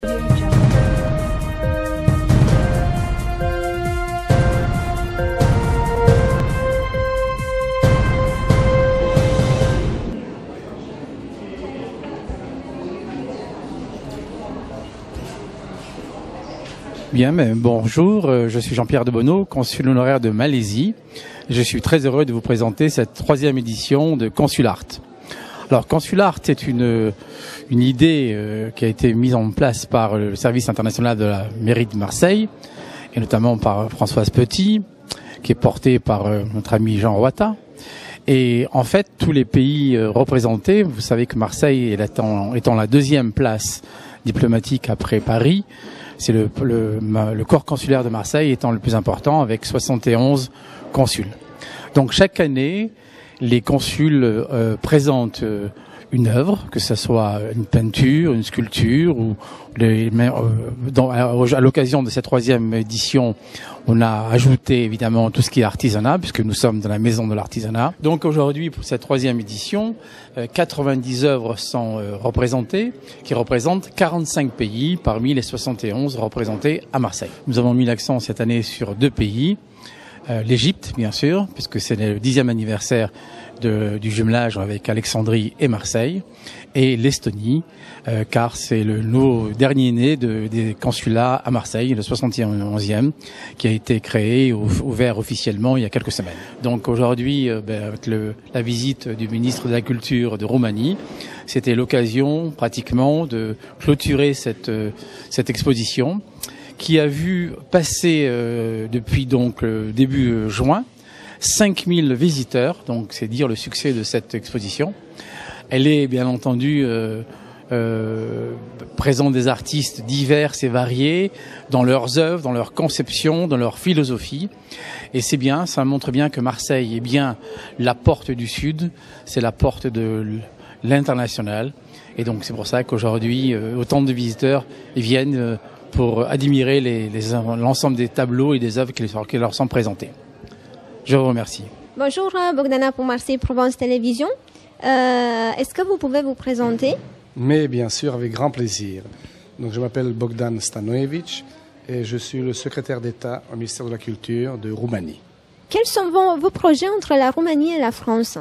Bien, bonjour, je suis Jean-Pierre Debonneau, consul honoraire de Malaisie. Je suis très heureux de vous présenter cette 3e édition de Consulart. Alors, Consulart est une idée qui a été mise en place par le service international de la mairie de Marseille, et notamment par Françoise Petit, qui est portée par notre ami Jean Roata. Et en fait, tous les pays représentés, vous savez que Marseille étant la 2e place diplomatique après Paris, c'est le corps consulaire de Marseille étant le plus important avec 71 consuls. Donc chaque année, les consuls présentent une œuvre, que ce soit une peinture, une sculpture, ou à l'occasion de cette 3e édition, on a ajouté évidemment tout ce qui est artisanat, puisque nous sommes dans la maison de l'artisanat. Donc aujourd'hui, pour cette 3e édition, 90 œuvres sont représentées, qui représentent 45 pays parmi les 71 représentés à Marseille. Nous avons mis l'accent cette année sur 2 pays. L'Égypte, bien sûr, puisque c'est le 10e anniversaire du jumelage avec Alexandrie et Marseille, et l'Estonie, car c'est le dernier né des consulats à Marseille, le 71e, qui a été créé, ouvert officiellement il y a quelques semaines. Donc aujourd'hui, avec la visite du ministre de la Culture de Roumanie, c'était l'occasion pratiquement de clôturer cette exposition, qui a vu passer depuis donc début juin 5000 visiteurs, donc c'est dire le succès de cette exposition. Elle est bien entendu présente des artistes divers et variés dans leurs œuvres, dans leur conception, dans leur philosophie. Et c'est bien, ça montre bien que Marseille est bien la porte du Sud, c'est la porte de l'international. Et donc c'est pour ça qu'aujourd'hui, autant de visiteurs viennent pour admirer l'ensemble des tableaux et des œuvres qui leur sont présentées. Je vous remercie. Bonjour, Bogdana pour Marseille Provence Télévision. Est-ce que vous pouvez vous présenter? Mais bien sûr, avec grand plaisir. Donc, je m'appelle Bogdan Stanojević et je suis le secrétaire d'État au ministère de la Culture de Roumanie. Quels sont vos projets entre la Roumanie et la France?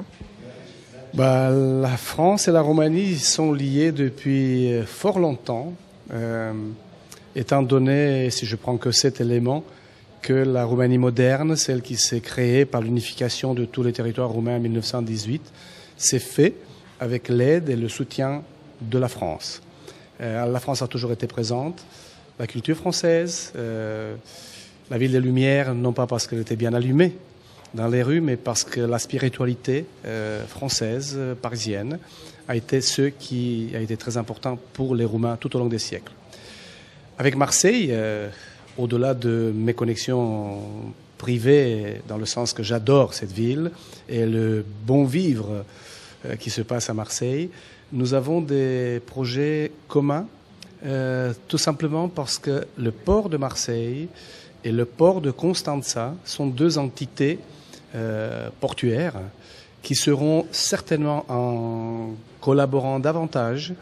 La France et la Roumanie sont liées depuis fort longtemps. Étant donné, si je prends que cet élément, que la Roumanie moderne, celle qui s'est créée par l'unification de tous les territoires roumains en 1918, s'est fait avec l'aide et le soutien de la France. La France a toujours été présente, la culture française, la ville des Lumières, non pas parce qu'elle était bien allumée dans les rues, mais parce que la spiritualité française, parisienne, a été ce qui a été très important pour les Roumains tout au long des siècles. Avec Marseille, au-delà de mes connexions privées, dans le sens que j'adore cette ville et le bon vivre qui se passe à Marseille, nous avons des projets communs, tout simplement parce que le port de Marseille et le port de Constanța sont 2 entités portuaires qui seront certainement, en collaborant davantage,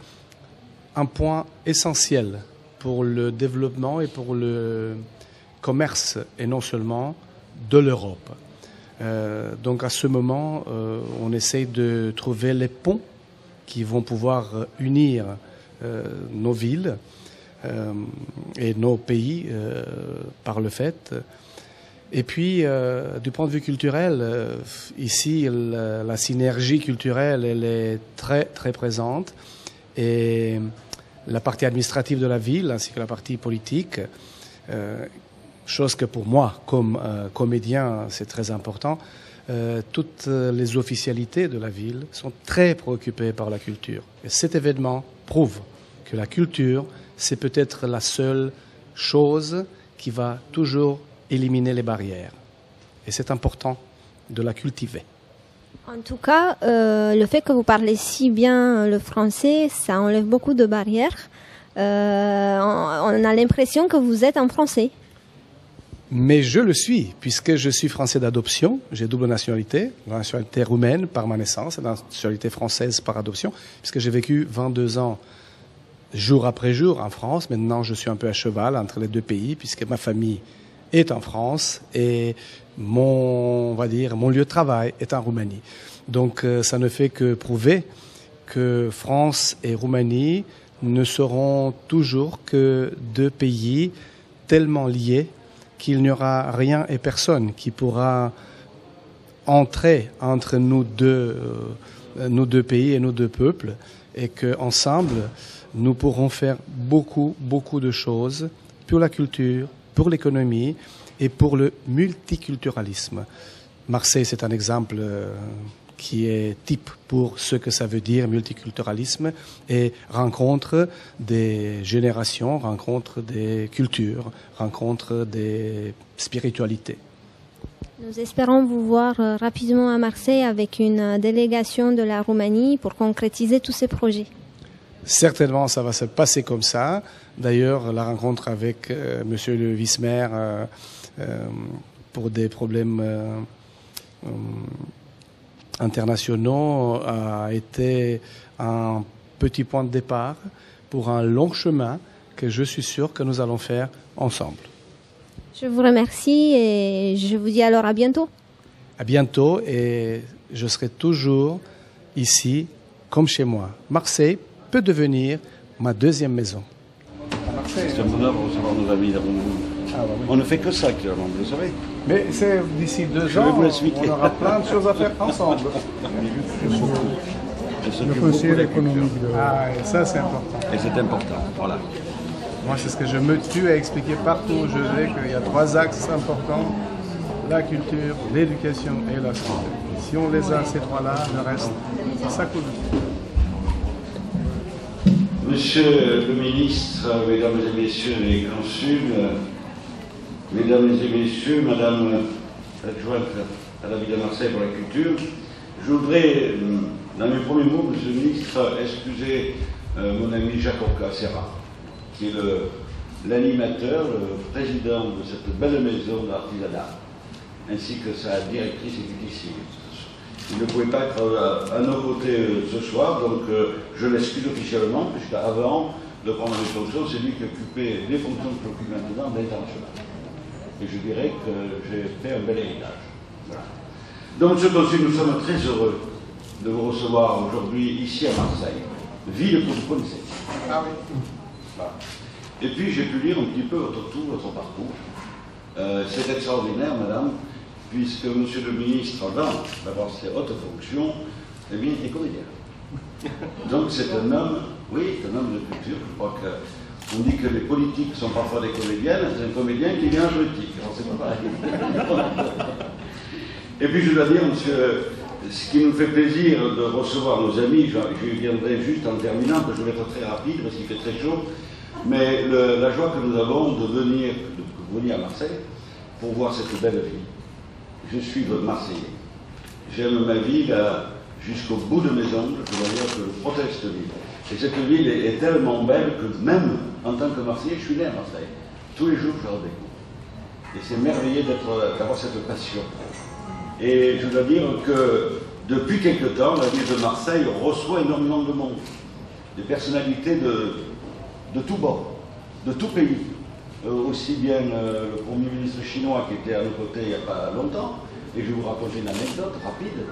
un point essentiel pour le développement et pour le commerce, et non seulement de l'Europe. Donc à ce moment, on essaye de trouver les ponts qui vont pouvoir unir nos villes et nos pays par le fait. Et puis, du point de vue culturel, ici, la synergie culturelle, elle est très, très présente. Et la partie administrative de la ville, ainsi que la partie politique, chose que pour moi, comme comédien, c'est très important, toutes les officialités de la ville sont très préoccupées par la culture. Et cet événement prouve que la culture, c'est peut-être la seule chose qui va toujours éliminer les barrières. Et c'est important de la cultiver. En tout cas, le fait que vous parlez si bien le français, ça enlève beaucoup de barrières. On a l'impression que vous êtes en français. Mais je le suis, puisque je suis français d'adoption. J'ai double nationalité, la nationalité roumaine par ma naissance et la nationalité française par adoption, puisque j'ai vécu 22 ans jour après jour en France. Maintenant, je suis un peu à cheval entre les deux pays puisque ma famille est en France et on va dire, mon lieu de travail est en Roumanie. Donc, ça ne fait que prouver que France et Roumanie ne seront toujours que deux pays tellement liés qu'il n'y aura rien et personne qui pourra entrer entre nous deux pays et nous deux peuples, et qu'ensemble, nous pourrons faire beaucoup de choses pour la culture, pour l'économie et pour le multiculturalisme. Marseille, c'est un exemple qui est type pour ce que ça veut dire multiculturalisme, et rencontre des générations, rencontre des cultures, rencontre des spiritualités. Nous espérons vous voir rapidement à Marseille avec une délégation de la Roumanie pour concrétiser tous ces projets. Certainement, ça va se passer comme ça. D'ailleurs, la rencontre avec monsieur le vice-maire pour des problèmes internationaux a été un petit point de départ pour un long chemin que je suis sûr que nous allons faire ensemble. Je vous remercie et je vous dis alors à bientôt. À bientôt, et je serai toujours ici comme chez moi. Marseille peut devenir ma deuxième maison. C'est un bonheur de recevoir nos amis de Roumanie. Ah, bah oui. On ne fait que ça actuellement, vous le savez. Mais c'est d'ici 2 Je vais ans, vous l'expliquer. on aura plein de choses à faire ensemble. Je s'occupe beaucoup de la culture. Ah, et ça c'est important. Et c'est important, voilà. Moi, c'est ce que je me tue à expliquer partout où je vais, qu'il y a 3 axes importants: la culture, l'éducation et la santé. Si on les a, ces 3-là, le reste, ça coule. Monsieur le ministre, mesdames et messieurs les consuls, mesdames et messieurs, madame l'adjointe à la ville de Marseille pour la culture, je voudrais, dans mes premiers mots, monsieur le ministre, excuser mon ami Jacob Serra, qui est l'animateur, le président de cette belle maison de l'artisanat, ainsi que sa directrice exécutive. Il ne pouvait pas être à nos côtés ce soir, donc je l'excuse officiellement, puisqu'avant de prendre les fonctions, c'est lui qui occupait les fonctions que j'occupe maintenant d'international. Et je dirais que j'ai fait un bel héritage. Voilà. Donc, monsieur le consul, nous sommes très heureux de vous recevoir aujourd'hui ici à Marseille, ville que vous connaissez. Ah oui. Voilà. Et puis, j'ai pu lire un petit peu votre tour, votre parcours. C'est extraordinaire, madame, puisque monsieur le ministre, avant d'avoir ses hautes fonctions, eh bien, est comédien. Donc, c'est un homme, oui, c'est un homme de culture. Je crois qu'on dit que les politiques sont parfois des comédiennes, c'est un comédien qui vient en politique. Alors, c'est pas pareil. Et puis, je dois dire, monsieur, ce qui nous fait plaisir de recevoir nos amis, je viendrai juste en terminant, que je vais être très rapide parce qu'il fait très chaud, mais la joie que nous avons de venir à Marseille pour voir cette belle ville. Je suis Marseillais. J'aime ma ville jusqu'au bout de mes ongles. Je dois dire que je protège cette ville. Et cette ville est tellement belle que même en tant que Marseillais, je suis né à Marseille. Tous les jours, je la redécouvre. Et c'est merveilleux d'avoir cette passion. Et je dois dire que depuis quelque temps, la ville de Marseille reçoit énormément de monde. Des personnalités de tous bords, de tout pays. Aussi bien le Premier ministre chinois qui était à nos côtés il n'y a pas longtemps, et je vais vous raconter une anecdote rapide.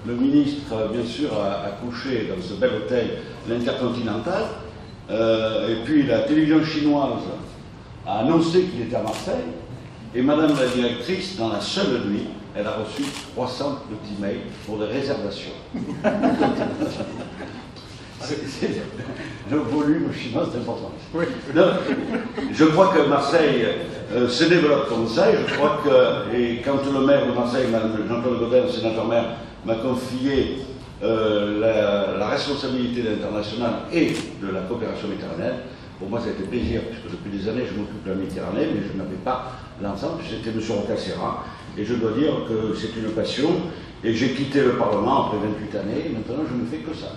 Le ministre, bien sûr, a couché dans ce bel hôtel, l'Intercontinental, et puis la télévision chinoise a annoncé qu'il était à Marseille, et madame la directrice, dans la seule nuit, elle a reçu 300 petits mails pour des réservations. Le volume chinois, c'est important. Oui. Donc, je crois que Marseille se développe comme ça, et je crois que, et quand le maire de Marseille, Jean-Claude Gaudin, le sénateur-maire, m'a confié la responsabilité de l'international et de la coopération méditerranéenne, pour moi ça a été plaisir, puisque depuis des années je m'occupe de la Méditerranée, mais je n'avais pas l'ensemble, c'était M. Rocca-Serra, et je dois dire que c'est une passion, et j'ai quitté le Parlement après 28 années, et maintenant je ne fais que ça.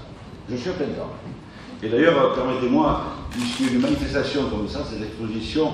Je suis à plein temps. Et d'ailleurs, permettez-moi, puisqu'il y a une manifestation comme ça, cette exposition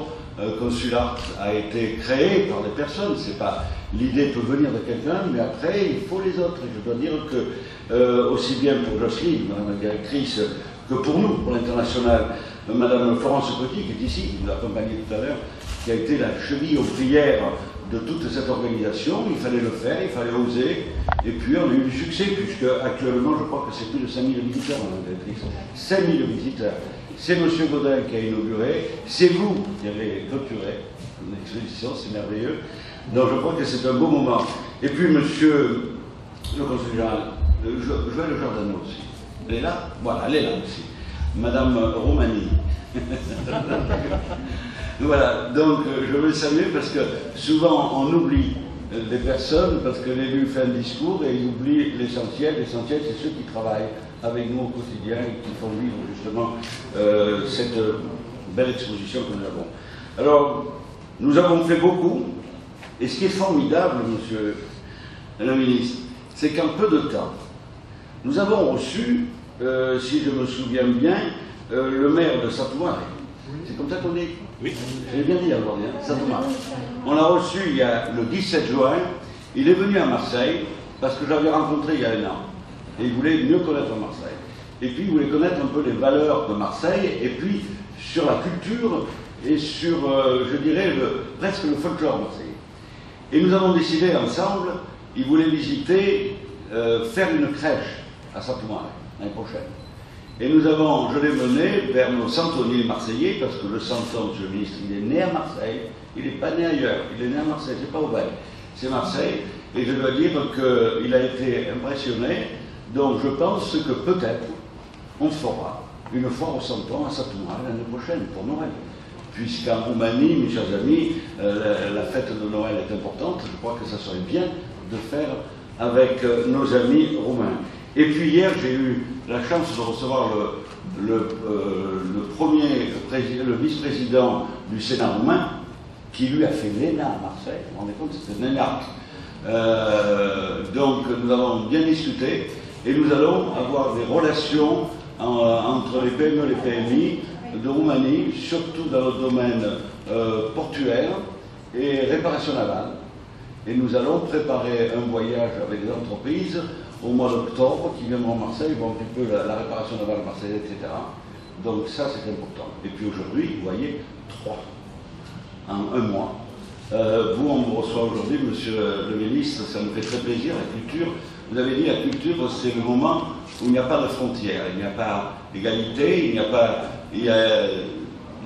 Consular a été créée par des personnes. C'est pas l'idée peut venir de quelqu'un, mais après il faut les autres. Et je dois dire que aussi bien pour Jocelyne, madame la directrice, que pour nous, pour l'international, Madame Florence Petit, qui est ici, qui nous a accompagnés tout à l'heure, qui a été la cheville ouvrière de toute cette organisation. Il fallait le faire, il fallait oser, et puis on a eu du succès, puisque actuellement, je crois que c'est plus de 5000 visiteurs, Madame la directrice. 5000 visiteurs. C'est M. Gaudin qui a inauguré, c'est vous qui avez clôturé l'exposition, c'est merveilleux. Donc je crois que c'est un beau moment. Et puis monsieur le conseiller général, Joël Giordano aussi. Elle est là? Voilà, elle est là aussi. Madame Romani. Voilà, donc je veux saluer parce que souvent on oublie les personnes, parce que l'élu fait un discours et il oublie l'essentiel. L'essentiel, c'est ceux qui travaillent avec nous au quotidien et qui font vivre justement cette belle exposition que nous avons. Alors, nous avons fait beaucoup, et ce qui est formidable, monsieur le ministre, c'est qu'en peu de temps, nous avons reçu, si je me souviens bien, le maire de Satoumare. C'est comme ça qu'on dit? Oui. J'ai bien dit aujourd'hui, hein, Satoumare. On l'a reçu il y a le 17 juin, il est venu à Marseille, parce que je l'avais rencontré il y a un an, et il voulait mieux connaître Marseille. Et puis il voulait connaître un peu les valeurs de Marseille, et puis sur la culture, et sur, je dirais, presque le folklore marseillais. Et nous avons décidé ensemble, il voulait visiter, faire une crèche à Satoumare l'année prochaine. Et nous avons, je l'ai mené vers nos centeniers marseillais, parce que le centon, monsieur le ministre, il est né à Marseille, il n'est pas né ailleurs, il est né à Marseille, c'est pas au Val, c'est Marseille, et je dois dire qu'il a été impressionné, donc je pense que peut-être on fera une foire au centon à Satoumare l'année prochaine, pour Noël. Puisqu'en Roumanie, mes chers amis, la fête de Noël est importante, je crois que ça serait bien de faire avec nos amis roumains. Et puis hier, j'ai eu la chance de recevoir le vice-président du Sénat roumain, qui lui a fait l'ENA à Marseille. Vous vous rendez compte, c'était un ENA. Donc nous avons bien discuté, et nous allons avoir des relations entre les PME et les PMI de Roumanie, surtout dans le domaine portuaire et réparation navale. Et nous allons préparer un voyage avec des entreprises au mois d'octobre qui viendront à Marseille, voir un petit peu la réparation navale marseillaise, etc. Donc ça, c'est important. Et puis aujourd'hui, vous voyez, 3 en un mois. Vous, on vous reçoit aujourd'hui, monsieur le ministre, ça nous fait très plaisir, la culture. Vous avez dit, la culture, c'est le moment où il n'y a pas de frontières, il n'y a pas d'égalité, il y a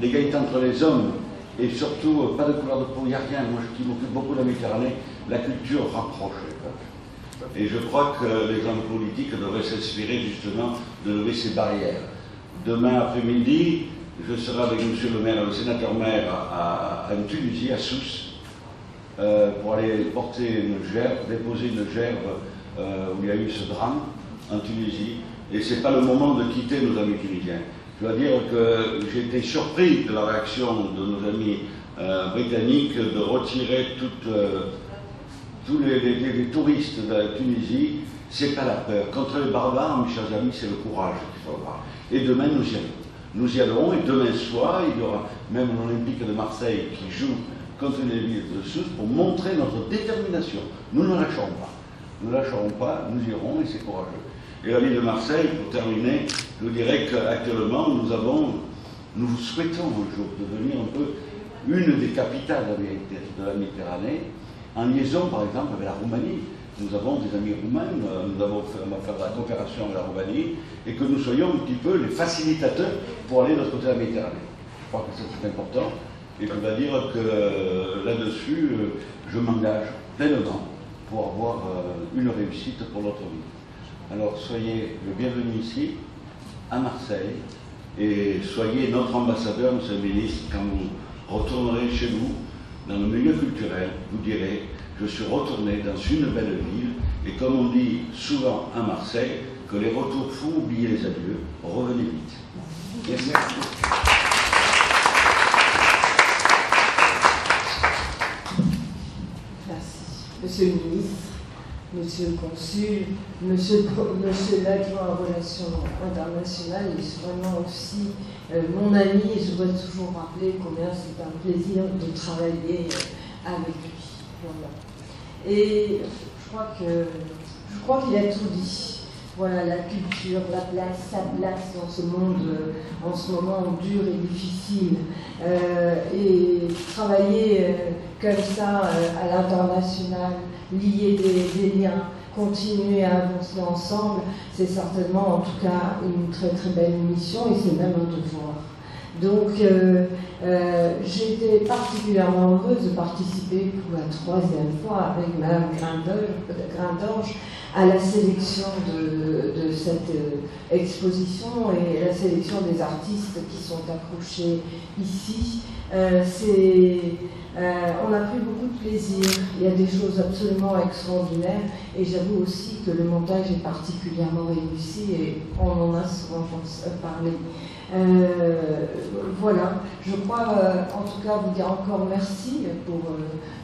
l'égalité entre les hommes, et surtout, pas de couleur de peau, il n'y a rien. Moi, qui m'occupe beaucoup de la Méditerranée, la culture rapproche les peuples. Et je crois que les hommes politiques devraient s'inspirer justement de lever ces barrières. Demain après-midi, je serai avec monsieur le maire, le sénateur-maire, à Tunisie, à Sousse, pour aller porter une gerbe, déposer une gerbe où il y a eu ce drame en Tunisie. Et ce n'est pas le moment de quitter nos amis tunisiens. Je dois dire que j'ai été surpris de la réaction de nos amis britanniques de retirer tous les touristes de la Tunisie. Ce n'est pas la peur. Contre les barbares, mes chers amis, c'est le courage qu'il faut avoir. Et demain, nous y allons. Nous y allons, et demain soir, il y aura même l'Olympique de Marseille qui joue contre les villes de Sousse pour montrer notre détermination. Nous ne lâcherons pas. Nous ne lâcherons pas, nous irons, et c'est courageux. Et la ville de Marseille, pour terminer, je vous dirais qu'actuellement, nous souhaitons un jour devenir un peu une des capitales de la Méditerranée, en liaison par exemple avec la Roumanie. Nous avons des amis roumains, on va faire de la coopération avec la Roumanie, et que nous soyons un petit peu les facilitateurs pour aller de l'autre côté de la Méditerranée. Je crois que c'est important, et je dois dire que là-dessus, je m'engage pleinement pour avoir une réussite pour notre vie. Alors soyez le bienvenu ici, à Marseille, et soyez notre ambassadeur, monsieur le ministre, quand vous retournerez chez vous, dans le milieu culturel, vous direz, je suis retourné dans une belle ville, et comme on dit souvent à Marseille, que les retours font oublier les adieux, revenez vite. Merci. Merci. Monsieur le ministre, monsieur le consul, monsieur l'adjoint aux relations internationales, il est vraiment aussi mon ami, et je dois toujours rappeler combien c'est un plaisir de travailler avec lui. Voilà. Et je crois qu'il a tout dit. voilà, la culture, sa place dans ce monde en ce moment dur et difficile. Et travailler comme ça à l'international, lier des liens, continuer à avancer ensemble, c'est certainement en tout cas une très très belle mission et c'est même un devoir. Donc j'ai été particulièrement heureuse de participer pour la 3e fois avec Madame Grindorge à la sélection de cette exposition et la sélection des artistes qui sont accrochés ici. On a pris beaucoup de plaisir, il y a des choses absolument extraordinaires et j'avoue aussi que le montage est particulièrement réussi et on en a souvent parlé. Voilà, je crois en tout cas vous dire encore merci pour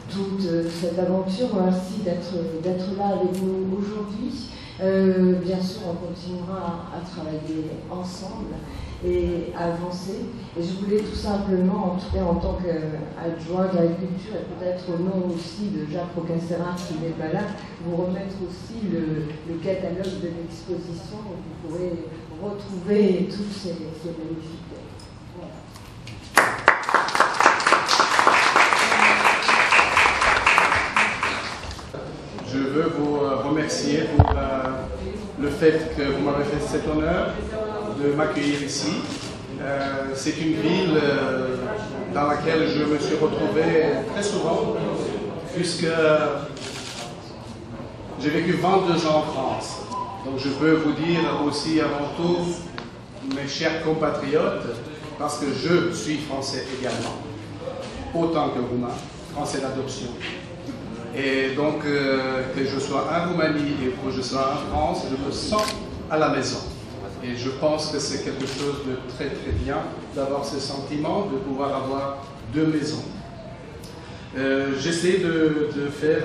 toute cette aventure, merci d'être là avec nous aujourd'hui. Bien sûr, on continuera à travailler ensemble et à avancer. Et je voulais tout simplement, en tout cas en tant qu'adjoint de la culture et peut-être au nom aussi de Jacques Rocasserin qui n'est pas là, vous remettre aussi le catalogue de l'exposition où vous pourrez retrouver tous ces magnifiques textes. Voilà. Je veux vous remercier pour le fait que vous m'avez fait cet honneur de m'accueillir ici. C'est une ville dans laquelle je me suis retrouvé très souvent, puisque j'ai vécu 22 ans en France. Donc je peux vous dire aussi avant tout, mes chers compatriotes, parce que je suis français également, autant que roumain, français d'adoption. Et donc, que je sois en Roumanie et que je sois en France, je me sens à la maison. Et je pense que c'est quelque chose de très très bien d'avoir ce sentiment de pouvoir avoir deux maisons. J'essaie de faire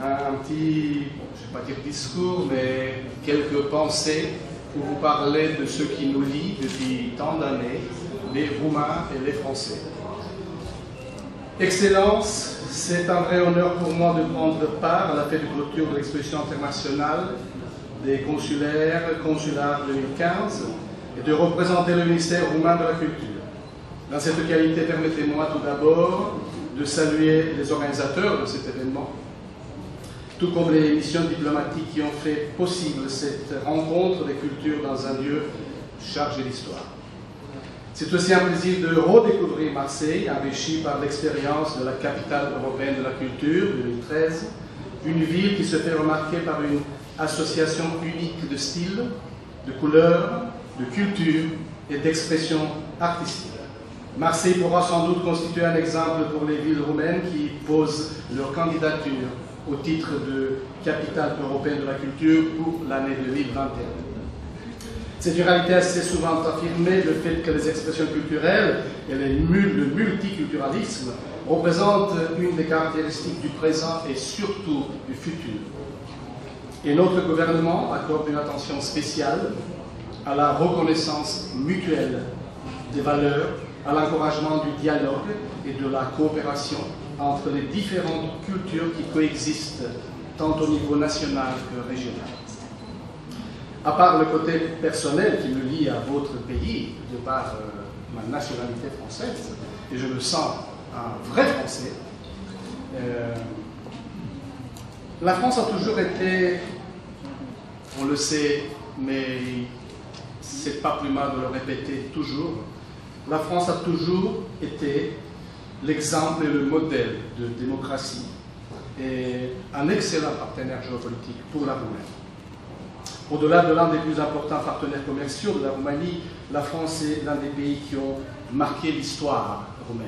un petit, je ne vais pas dire discours, mais quelques pensées pour vous parler de ce qui nous lie depuis tant d'années, les Roumains et les Français. Excellence, c'est un vrai honneur pour moi de prendre part à la fête de clôture de l'exposition internationale des consulats 2015 et de représenter le ministère roumain de la culture. Dans cette qualité, permettez-moi tout d'abord de saluer les organisateurs de cet événement, tout comme les missions diplomatiques qui ont fait possible cette rencontre des cultures dans un lieu chargé d'histoire. C'est aussi un plaisir de redécouvrir Marseille, enrichi par l'expérience de la capitale européenne de la culture 2013, une ville qui se fait remarquer par une association unique de styles, de couleurs, de culture et d'expression artistique. Marseille pourra sans doute constituer un exemple pour les villes roumaines qui posent leur candidature au titre de capitale européenne de la culture pour l'année 2021. C'est une réalité assez souvent affirmée, le fait que les expressions culturelles et le multiculturalisme représentent une des caractéristiques du présent et surtout du futur. Et notre gouvernement accorde une attention spéciale à la reconnaissance mutuelle des valeurs, à l'encouragement du dialogue et de la coopération entre les différentes cultures qui coexistent tant au niveau national que régional. À part le côté personnel qui me lie à votre pays, de par ma nationalité française, et je me sens un vrai Français, la France a toujours été, on le sait, mais c'est pas plus mal de le répéter toujours, la France a toujours été l'exemple et le modèle de démocratie et un excellent partenaire géopolitique pour la Roumanie. Au-delà de l'un des plus importants partenaires commerciaux de la Roumanie, la France est l'un des pays qui ont marqué l'histoire roumaine.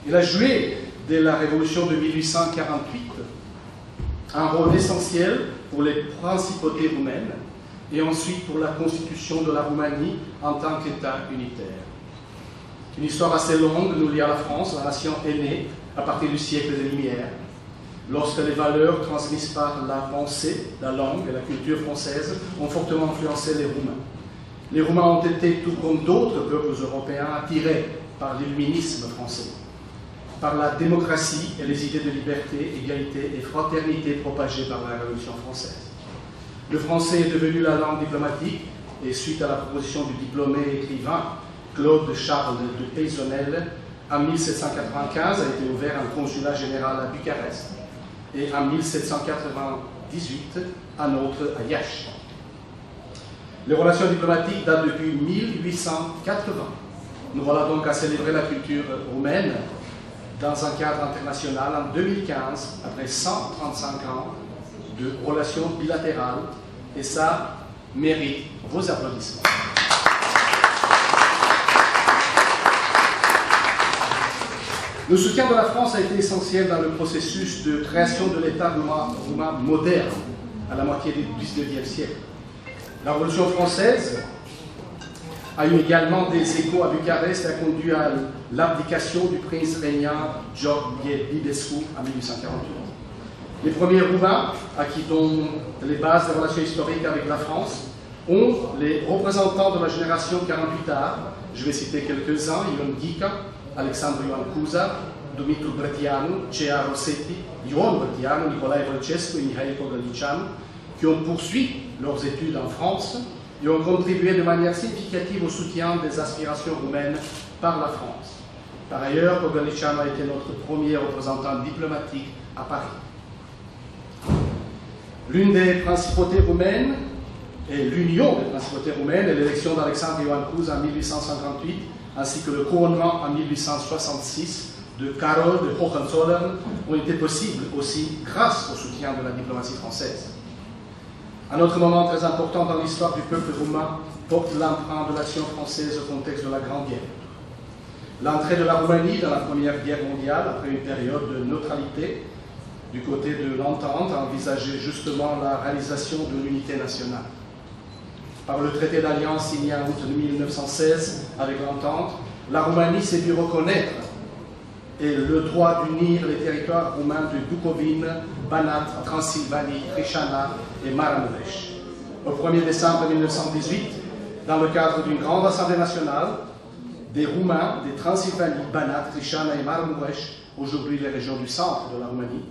Il a joué, dès la révolution de 1848, un rôle essentiel pour les principautés roumaines et ensuite pour la constitution de la Roumanie en tant qu'État unitaire. Une histoire assez longue nous lie à la France, la nation est née à partir du siècle des Lumières, lorsque les valeurs transmises par la pensée, la langue et la culture française ont fortement influencé les Roumains. Les Roumains ont été, tout comme d'autres peuples européens, attirés par l'illuminisme français, par la démocratie et les idées de liberté, égalité et fraternité propagées par la Révolution française. Le français est devenu la langue diplomatique et suite à la proposition du diplômé écrivain Claude Charles de Peyssonnel, en 1795 a été ouvert un consulat général à Bucarest et en 1798 un autre à Iași. Les relations diplomatiques datent depuis 1880. Nous voilà donc à célébrer la culture roumaine dans un cadre international en 2015, après 135 ans de relations bilatérales, et ça mérite vos applaudissements. Le soutien de la France a été essentiel dans le processus de création de l'État roumain moderne à la moitié du XIXe siècle. La Révolution française a eu également des échos à Bucarest et a conduit à l'abdication du prince régnant George Bibescu en 1848. Les premiers Roumains, à qui donnent les bases des relations historiques avec la France, ont les représentants de la génération 48 ans. Je vais citer quelques-uns: Ion Ghica, Alexandru Ioan Cuza, Dumitru Brătianu, Cea Rossetti, Ion Brătianu, Nicolae Vlcescu et Mihail Pogălnicianu, qui ont poursuivi leurs études en France et ont contribué de manière significative au soutien des aspirations roumaines par la France. Par ailleurs, Pogălnicianu a été notre premier représentant diplomatique à Paris. L'une des principautés roumaines et l'union des principautés roumaines et l'élection d'Alexandru Ioan Cuza en 1858, ainsi que le couronnement en 1866 de Carol de Hohenzollern ont été possibles aussi grâce au soutien de la diplomatie française. Un autre moment très important dans l'histoire du peuple roumain porte l'empreinte de l'action française au contexte de la Grande Guerre. L'entrée de la Roumanie dans la Première Guerre mondiale, après une période de neutralité, du côté de l'Entente, a envisagé justement la réalisation de l'unité nationale. Par le traité d'alliance signé en août 1916 avec l'Entente, la Roumanie s'est vue reconnaître et le droit d'unir les territoires roumains de Bucovine, Banat, Transylvanie, Crișana et Maramureș. Au 1er décembre 1918, dans le cadre d'une grande assemblée nationale, des Roumains des Transylvanie, Banat, Crișana et Maramureș, aujourd'hui les régions du centre de la Roumanie,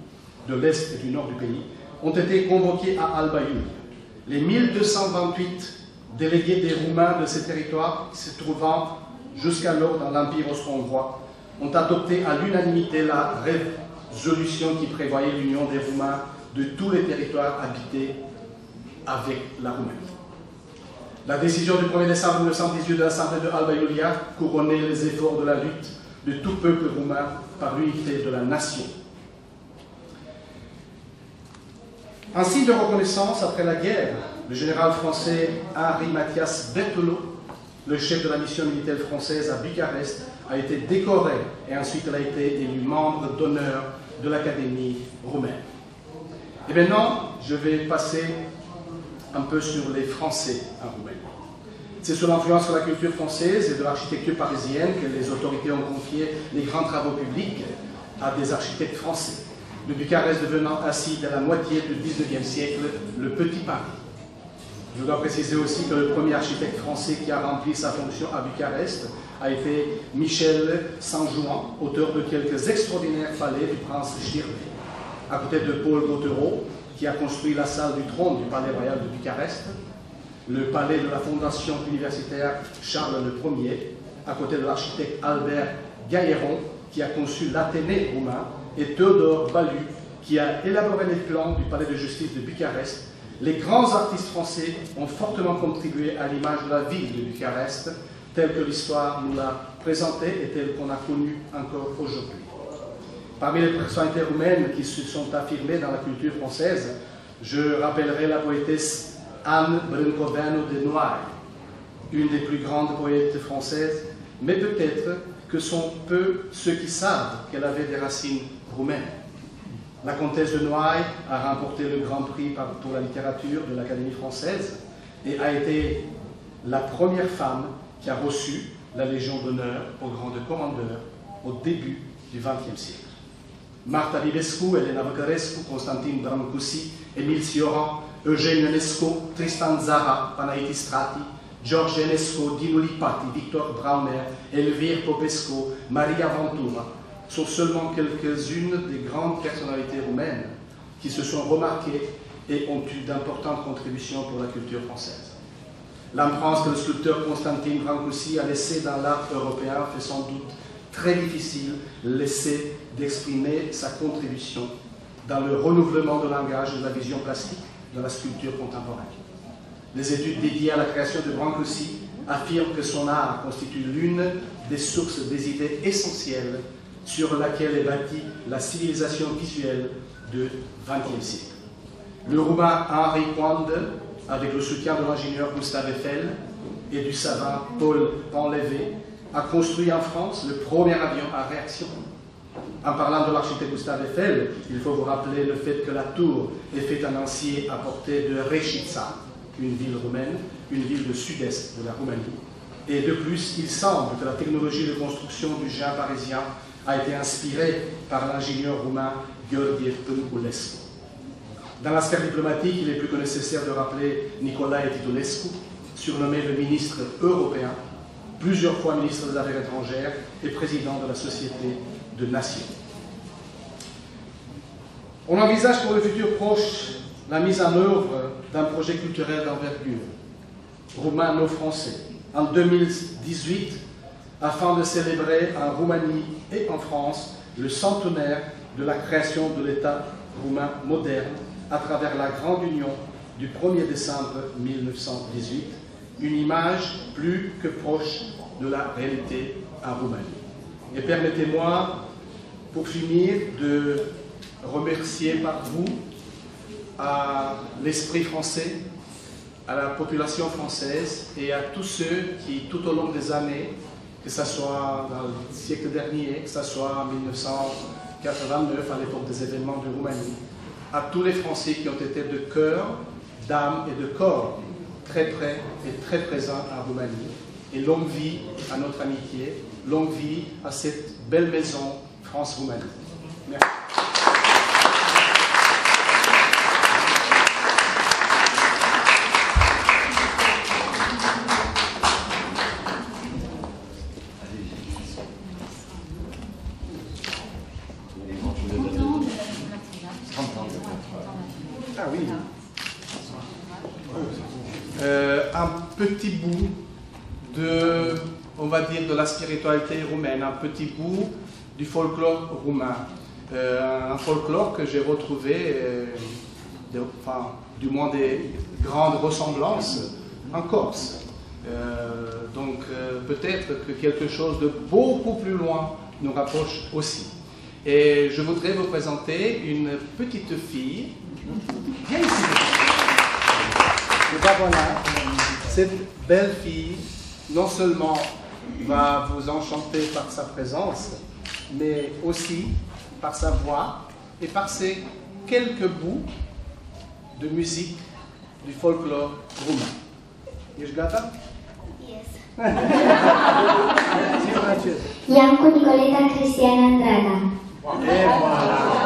de l'est et du nord du pays, ont été convoqués à Alba Iulia. Les 1228 délégués des Roumains de ces territoires, se trouvant jusqu'alors dans l'Empire austro-hongrois, ont adopté à l'unanimité la résolution qui prévoyait l'union des Roumains de tous les territoires habités avec la Roumanie. La décision du 1er décembre 1918 de l'Assemblée de Alba Iulia couronnait les efforts de la lutte de tout peuple roumain par l'unité de la nation. En signe de reconnaissance, après la guerre, le général français Henri Mathias Berthelot, le chef de la mission militaire française à Bucarest, a été décoré et ensuite il a été élu membre d'honneur de l'Académie roumaine. Et maintenant, je vais passer un peu sur les Français en Roumanie. C'est sous l'influence de la culture française et de l'architecture parisienne que les autorités ont confié les grands travaux publics à des architectes français, de Bucarest devenant ainsi dès la moitié du XIXe siècle le Petit Paris. Je dois préciser aussi que le premier architecte français qui a rempli sa fonction à Bucarest a été Michel Saint-Jouan, auteur de quelques extraordinaires palais du prince Știre, à côté de Paul Gauthiereau, qui a construit la salle du trône du palais royal de Bucarest, le palais de la fondation universitaire Charles Ier, à côté de l'architecte Albert Gailleron, qui a conçu l'Athénée roumain, et Théodore Balu, qui a élaboré les plans du palais de justice de Bucarest. Les grands artistes français ont fortement contribué à l'image de la ville de Bucarest, telle que l'histoire nous l'a présentée et telle qu'on a connue encore aujourd'hui. Parmi les personnalités roumaines qui se sont affirmées dans la culture française, je rappellerai la poétesse Anne Brâncoveanu de Noailles, une des plus grandes poètes françaises, mais peut-être que sont peu ceux qui savent qu'elle avait des racines roumaines. La comtesse de Noailles a remporté le Grand Prix pour la littérature de l'Académie française et a été la première femme qui a reçu la Légion d'honneur au grade de commandeur au début du XXe siècle. Marta Bibescu, Elena Văcărescu, Constantin Brancusi, Emil Cioran, Eugène Ionesco, Tristan Tzara, Panayotis Strati, George Enescu, Dinu Lipati, Victor Brauner, Elvire Popescu, Maria Ventura sont seulement quelques-unes des grandes personnalités roumaines qui se sont remarquées et ont eu d'importantes contributions pour la culture française. L'empreinte que le sculpteur Constantin Brancusi a laissée dans l'art européen fait sans doute très difficile l'essai d'exprimer sa contribution dans le renouvellement de langage et de la vision plastique de la sculpture contemporaine. Les études dédiées à la création de Brancusi affirment que son art constitue l'une des sources des idées essentielles sur laquelle est bâtie la civilisation visuelle du XXe siècle. Le Roumain Henri Coandă, avec le soutien de l'ingénieur Gustave Eiffel et du savant Paul Painlevé, a construit en France le premier avion à réaction. En parlant de l'architecte Gustave Eiffel, il faut vous rappeler le fait que la tour est faite en acier apporté de Reșița, une ville roumaine, une ville du sud-est de la Roumanie. Et de plus, il semble que la technologie de construction du géant parisien a été inspirée par l'ingénieur roumain Gheorghe Târculescu. Dans l'aspect diplomatique, il est plus que nécessaire de rappeler Nicolae Titulescu, surnommé le ministre européen, plusieurs fois ministre des Affaires étrangères et président de la Société de Nations. On envisage pour le futur proche la mise en œuvre d'un projet culturel d'envergure, roumaino-français, en 2018, afin de célébrer en Roumanie et en France le centenaire de la création de l'État roumain moderne à travers la Grande Union du 1er décembre 1918, une image plus que proche de la réalité en Roumanie. Et permettez-moi, pour finir, de remercier par vous à l'esprit français, à la population française et à tous ceux qui, tout au long des années, que ce soit dans le siècle dernier, que ce soit en 1989, à l'époque des événements de Roumanie, à tous les Français qui ont été de cœur, d'âme et de corps très près et très présents en Roumanie. Et longue vie à notre amitié, longue vie à cette belle maison France-Roumanie. Merci. Ah oui. Un petit bout de, on va dire, de la spiritualité roumaine, un petit bout du folklore roumain. Un folklore que j'ai retrouvé, enfin, du moins des grandes ressemblances en Corse. Donc peut-être que quelque chose de beaucoup plus loin nous rapproche aussi. Et je voudrais vous présenter une petite fille. Viens ici. Et ben voilà, cette belle fille, non seulement va vous enchanter par sa présence, mais aussi par sa voix et par ces quelques bouts de musique du folklore roumain. Ești gata? Yes. I-am cu Nicoleta Cristiana Andrada. Et voilà.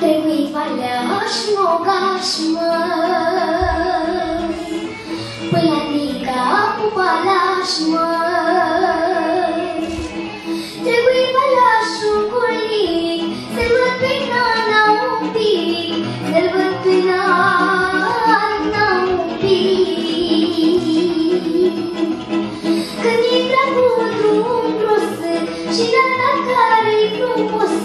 Trebuie valea-aș mogaș măi, păi la nica cu palaș măi. Trebuie valea-șul colic, să-l văd pe nana un pic, să-l văd pe nana un pic. Când e dragul umbros și nana care-i frumos,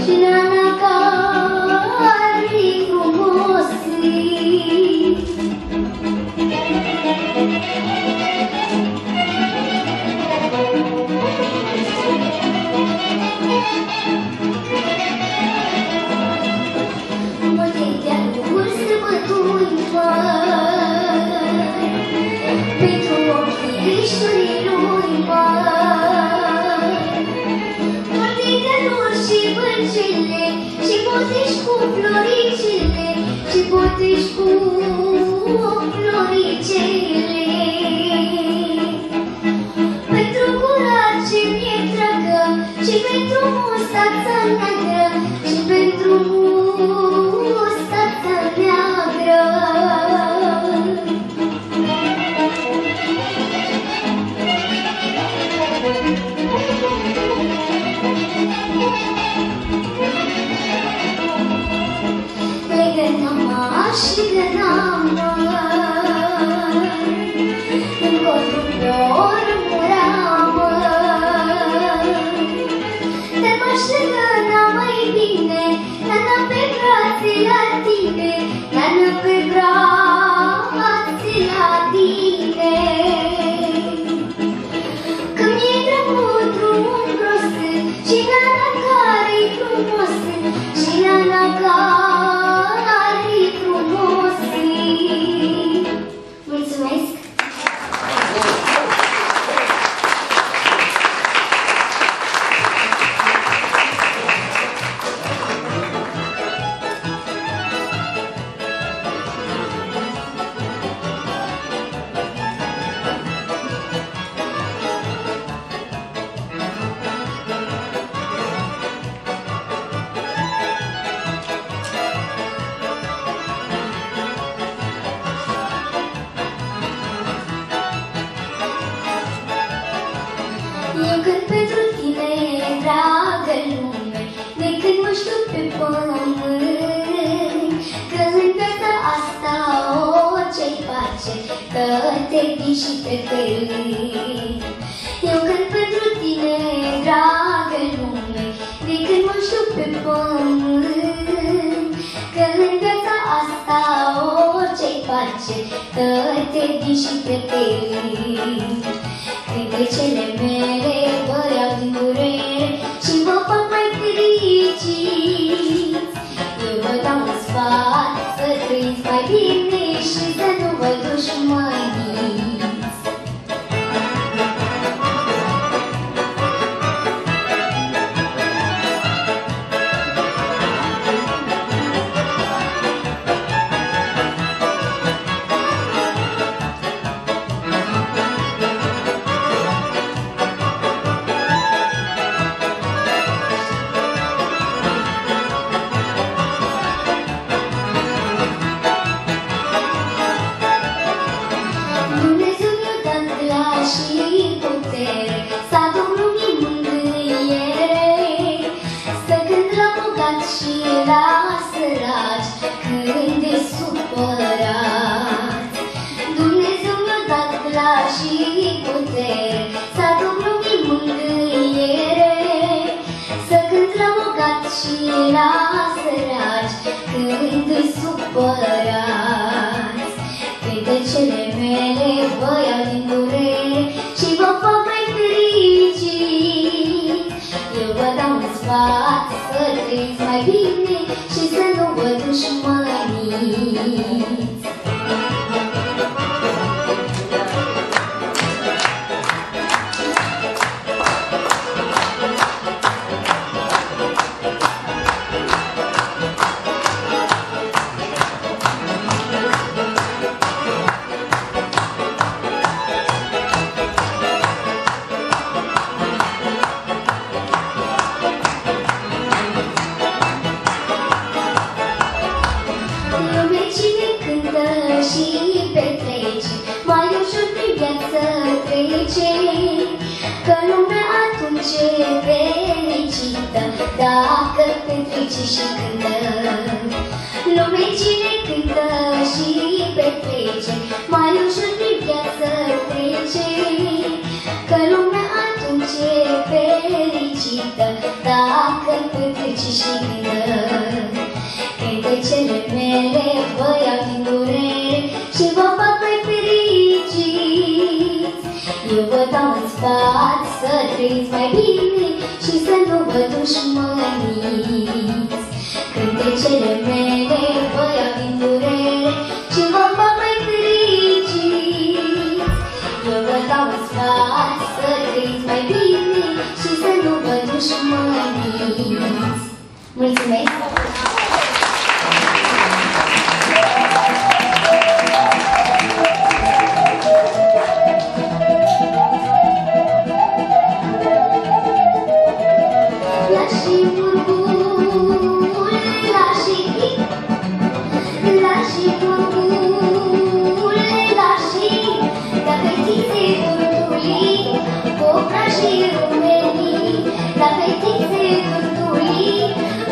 și nana care-i frumos. Multe de-a-lunguri sărbători, măi, pentru ochișorii lui, măi. Multe de-a-lunguri și vâncele, și potești cu floricele, și potești cu floricele.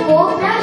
Copra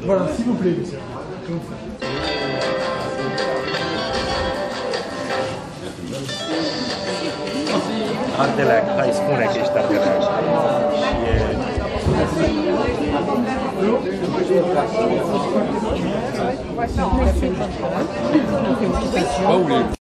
Voilà, s'il vous plaît, monsieur. tényleg high school-nek is tartják. Pauli.